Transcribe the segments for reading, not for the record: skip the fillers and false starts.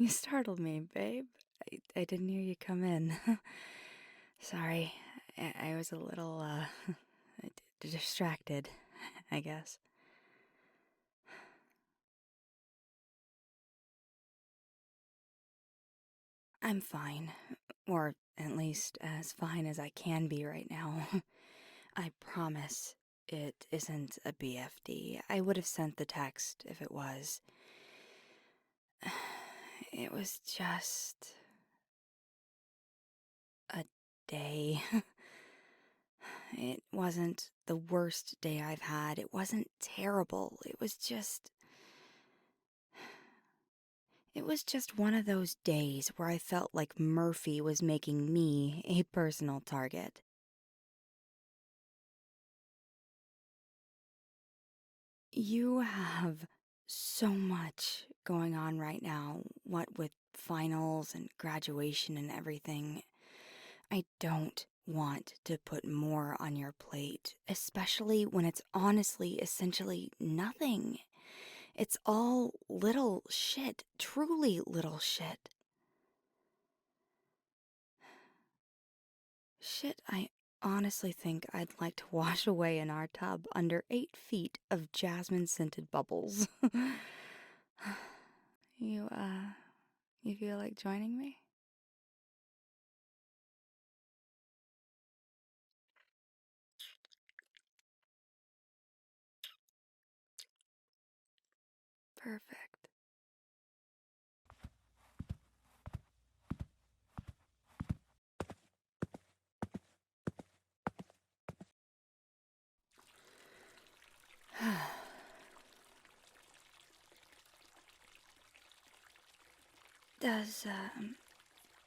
You startled me, babe. I didn't hear you come in. Sorry, I was a little, distracted, I guess. I'm fine. Or at least as fine as I can be right now. I promise it isn't a BFD. I would have sent the text if it was. It was just a day. It wasn't the worst day I've had. It wasn't terrible. It was just one of those days where I felt like Murphy was making me a personal target. You have so much going on right now, what with finals and graduation and everything. I don't want to put more on your plate, especially when it's honestly essentially nothing. It's all little shit, truly little shit. Shit, I honestly think I'd like to wash away in our tub under 8 feet of jasmine-scented bubbles. You, you feel like joining me? Perfect.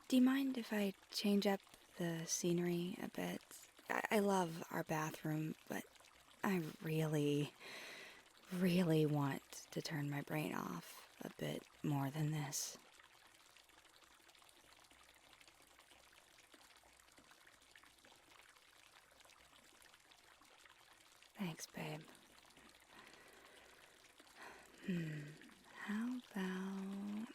Do you mind if I change up the scenery a bit? I love our bathroom, but I really, really want to turn my brain off a bit more than this. Thanks, babe. How about...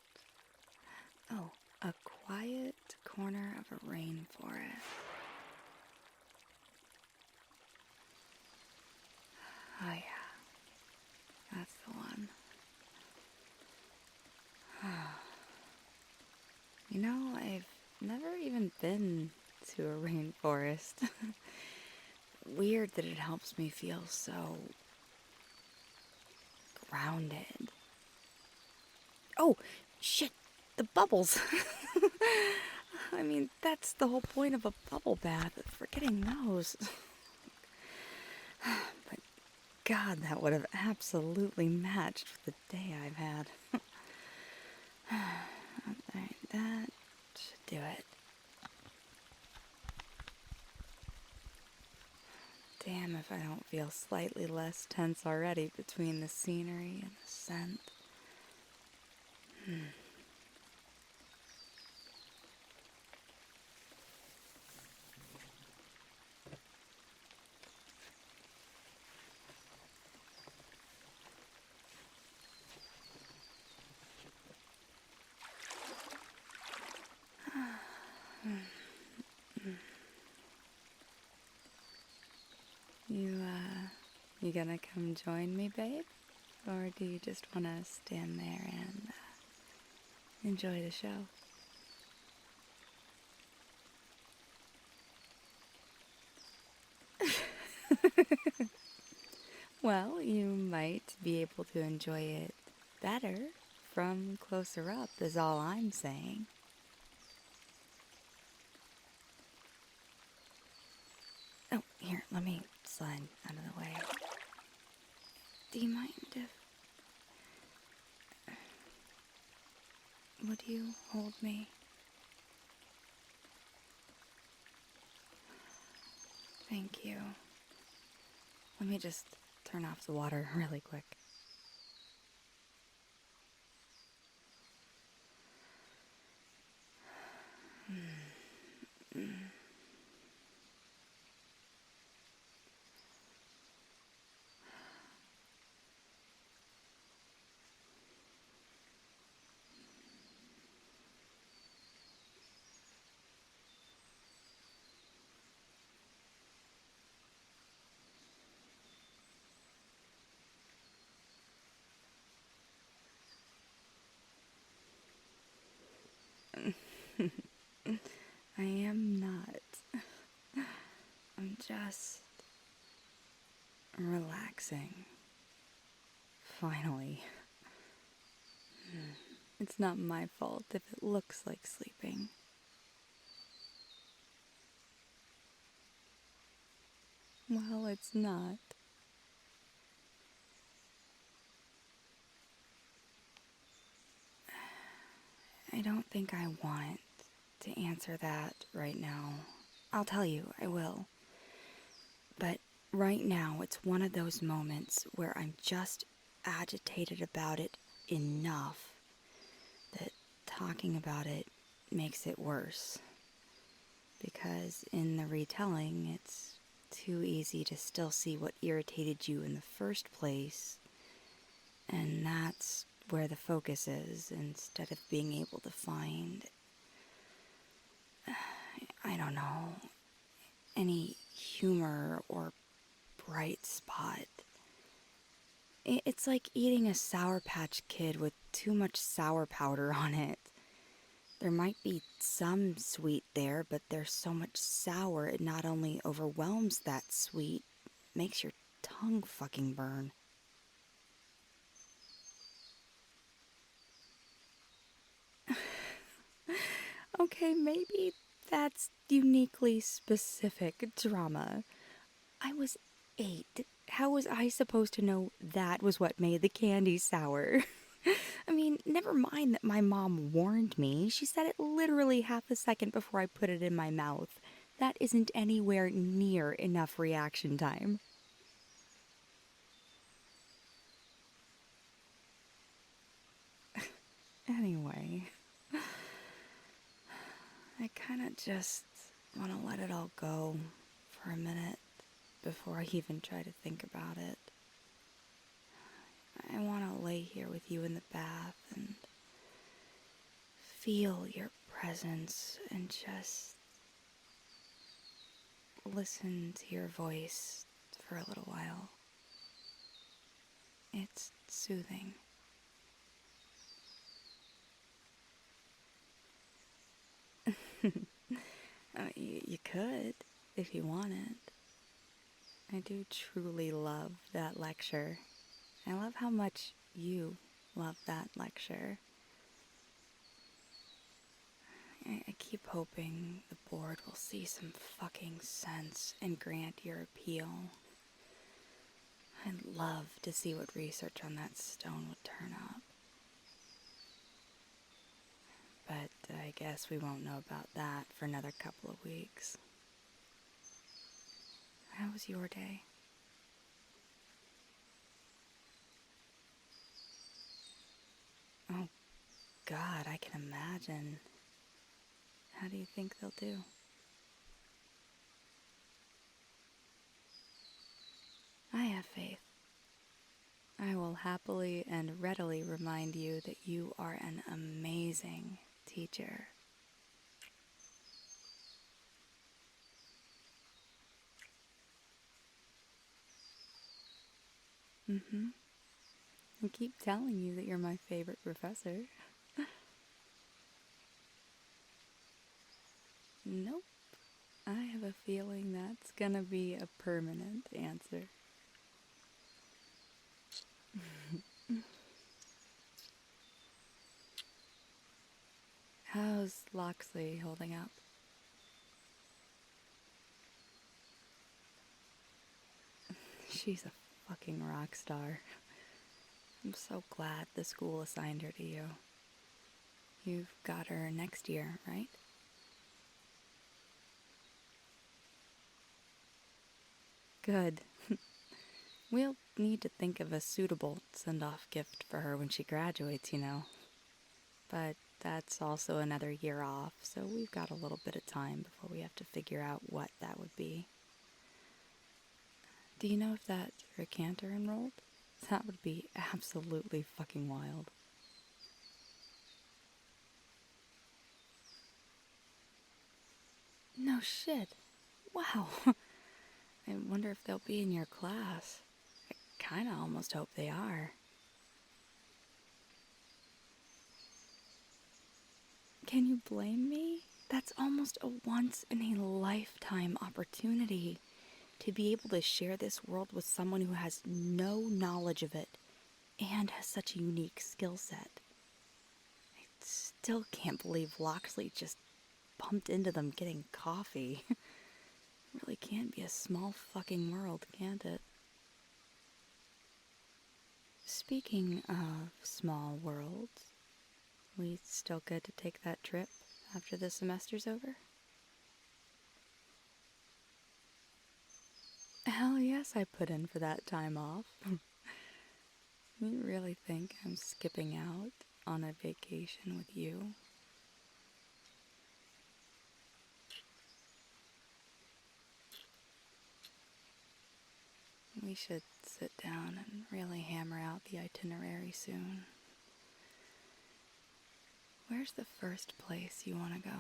Oh, a quiet corner of a rainforest. Oh yeah, that's the one. You know, I've never even been to a rainforest. Weird that it helps me feel so grounded. Oh, shit, the bubbles. I mean, that's the whole point of a bubble bath, forgetting those. But God, that would have absolutely matched the day I've had. Alright, that should do it. Damn if I don't feel slightly less tense already between the scenery and the scent. You gonna come join me, babe? Or do you just want to stand there and enjoy the show? Well, you might be able to enjoy it better from closer up, is all I'm saying. Oh, here, let me slide out of the way. Do you mind if... Would you hold me? Thank you. Let me just turn off the water really quick. I am not. I'm just relaxing. Finally. It's not my fault if it looks like sleeping. Well, it's not. I don't think I want to answer that right now. I'll tell you, I will. But right now, it's one of those moments where I'm just agitated about it enough that talking about it makes it worse. Because in the retelling, it's too easy to still see what irritated you in the first place, and that's where the focus is, instead of being able to find, I don't know, any humor or bright spot. It's like eating a Sour Patch Kid with too much sour powder on it. There might be some sweet there, but there's so much sour it not only overwhelms that sweet, makes your tongue fucking burn. Okay, maybe that's uniquely specific drama. I was 8. How was I supposed to know that was what made the candy sour? I mean, never mind that my mom warned me. She said it literally half a second before I put it in my mouth. That isn't anywhere near enough reaction time. Anyway, I kind of just want to let it all go for a minute before I even try to think about it. I want to lay here with you in the bath and feel your presence and just listen to your voice for a little while. It's soothing. You could, if you wanted. I do truly love that lecture. I love how much you love that lecture. I keep hoping the board will see some fucking sense and grant your appeal. I'd love to see what research on that stone would turn up. But I guess we won't know about that for another couple of weeks. How was your day? Oh, God, I can imagine. How do you think they'll do? I have faith. I will happily and readily remind you that you are an amazing teacher. Mm-hmm. I keep telling you that you're my favorite professor. Nope. I have a feeling that's gonna be a permanent answer. How's Loxley holding up? She's a fucking rock star. I'm so glad the school assigned her to you. You've got her next year, right? Good. We'll need to think of a suitable send-off gift for her when she graduates, you know. But that's also another year off, so we've got a little bit of time before we have to figure out what that would be. Do you know if that recanter enrolled? That would be absolutely fucking wild. No shit. Wow. I wonder if they'll be in your class. I kinda almost hope they are. Can you blame me? That's almost a once-in-a-lifetime opportunity to be able to share this world with someone who has no knowledge of it and has such a unique skill set. I still can't believe Loxley just bumped into them getting coffee. Really can't be a small fucking world, can't it? Speaking of small worlds, we still good to take that trip after the semester's over? Hell yes, I put in for that time off. You really think I'm skipping out on a vacation with you? We should sit down and really hammer out the itinerary soon. Where's the first place you want to go?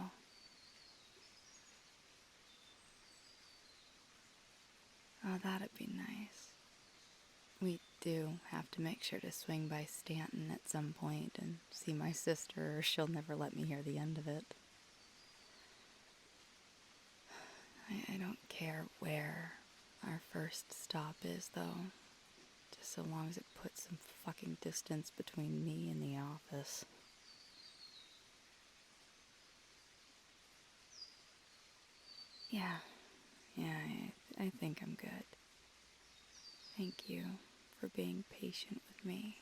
Oh, that'd be nice. We do have to make sure to swing by Stanton at some point and see my sister, or she'll never let me hear the end of it. I don't care where our first stop is, though. Just so long as it puts some fucking distance between me and the office. Yeah, I think I'm good. Thank you for being patient with me.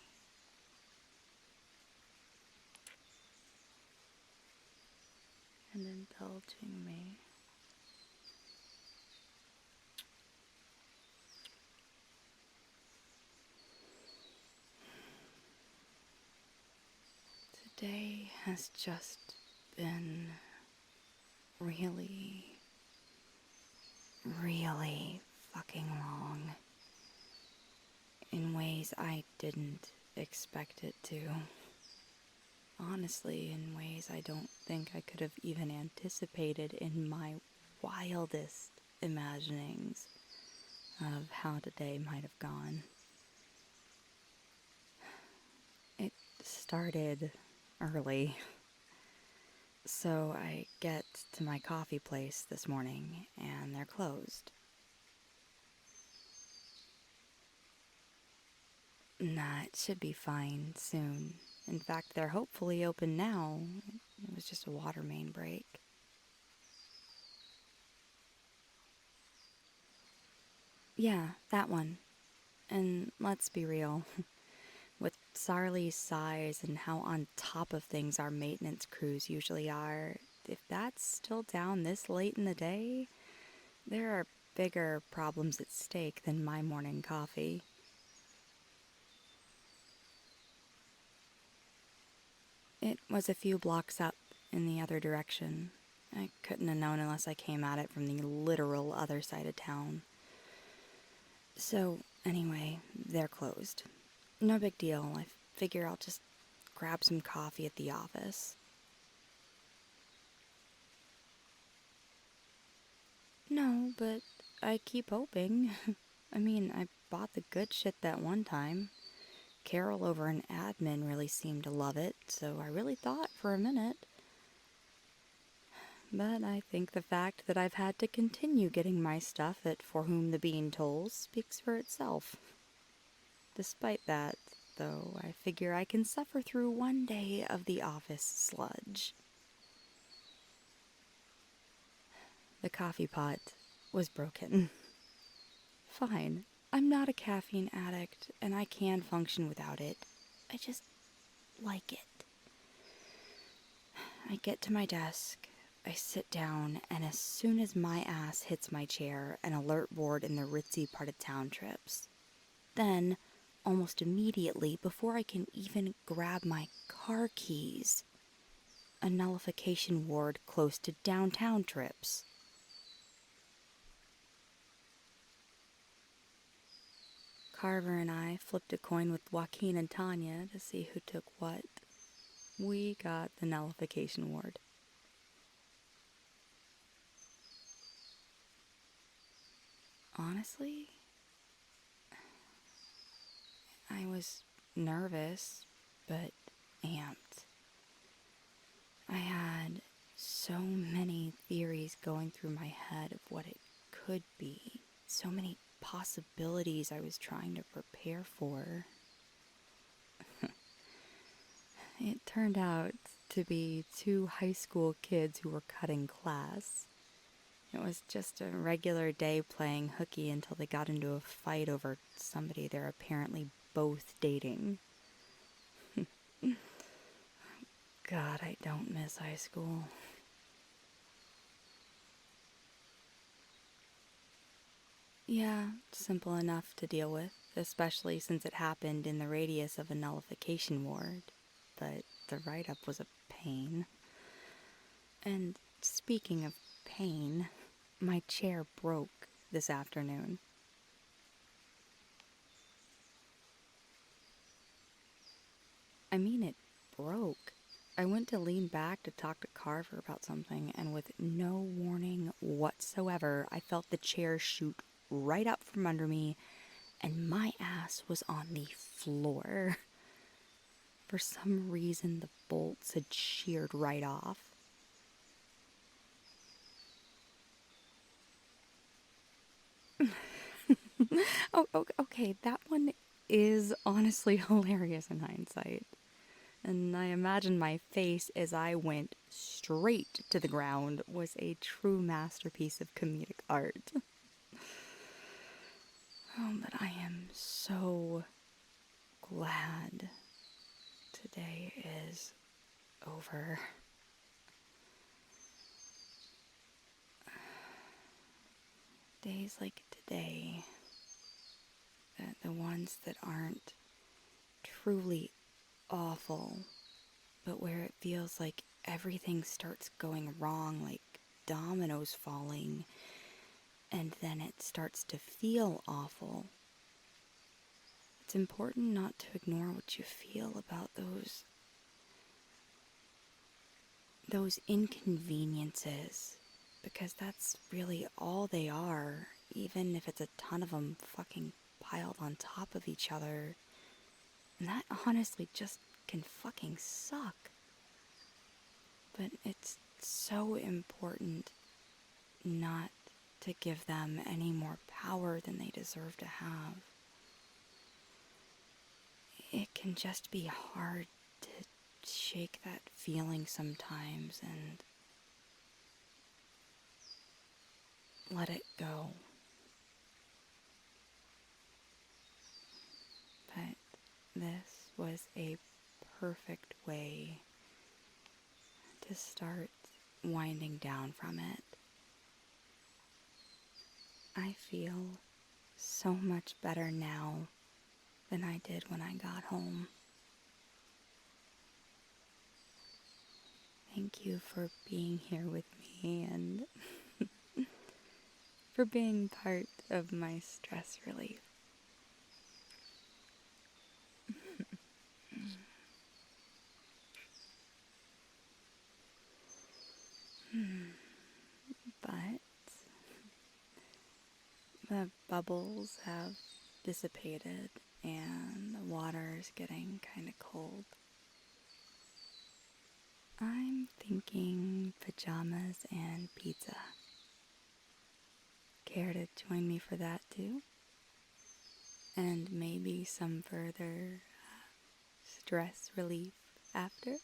And indulging me. Today has just been really, really fucking long. In ways I didn't expect it to. Honestly, in ways I don't think I could have even anticipated in my wildest imaginings of how today might have gone. It started early. So I get to my coffee place this morning and they're closed. Nah, it should be fine soon. In fact, they're hopefully open now. It was just a water main break. Yeah, that one. And let's be real. With Sarli's size and how on top of things our maintenance crews usually are, if that's still down this late in the day, there are bigger problems at stake than my morning coffee. It was a few blocks up in the other direction. I couldn't have known unless I came at it from the literal other side of town. So, anyway, they're closed. No big deal. I figure I'll just grab some coffee at the office. No, but I keep hoping. I mean, I bought the good shit that one time. Carol over in admin really seemed to love it, so I really thought for a minute. But I think the fact that I've had to continue getting my stuff at For Whom the Bean Tolls speaks for itself. Despite that, though, I figure I can suffer through one day of the office sludge. The coffee pot was broken. Fine, I'm not a caffeine addict, and I can function without it. I just like it. I get to my desk, I sit down, and as soon as my ass hits my chair, an alert board in the ritzy part of town trips. Then, almost immediately, before I can even grab my car keys, a nullification ward close to downtown trips. Carver and I flipped a coin with Joaquin and Tanya to see who took what. We got the nullification ward. Honestly, I was nervous, but amped. I had so many theories going through my head of what it could be. So many possibilities I was trying to prepare for. It turned out to be two high school kids who were cutting class. It was just a regular day playing hooky until they got into a fight over somebody they're apparently both dating. God, I don't miss high school. Yeah, simple enough to deal with, especially since it happened in the radius of a nullification ward. But the write-up was a pain. And speaking of pain, my chair broke this afternoon. I mean, it broke. I went to lean back to talk to Carver about something, and with no warning whatsoever, I felt the chair shoot right up from under me, and my ass was on the floor. For some reason, the bolts had sheared right off. Oh, okay, that one is honestly hilarious in hindsight. And I imagine my face as I went straight to the ground was a true masterpiece of comedic art. Oh, but I am so glad today is over. Days like today, the ones that aren't truly awful, but where it feels like everything starts going wrong, like dominoes falling, and then it starts to feel awful. It's important not to ignore what you feel about those inconveniences, because that's really all they are, even if it's a ton of them fucking piled on top of each other. And that honestly just can fucking suck. But it's so important not to give them any more power than they deserve to have. It can just be hard to shake that feeling sometimes and let it go. But this was a perfect way to start winding down from it. I feel so much better now than I did when I got home. Thank you for being here with me and for being part of my stress relief. But the bubbles have dissipated and the water is getting kind of cold. I'm thinking pajamas and pizza. Care to join me for that too? And maybe some further stress relief after?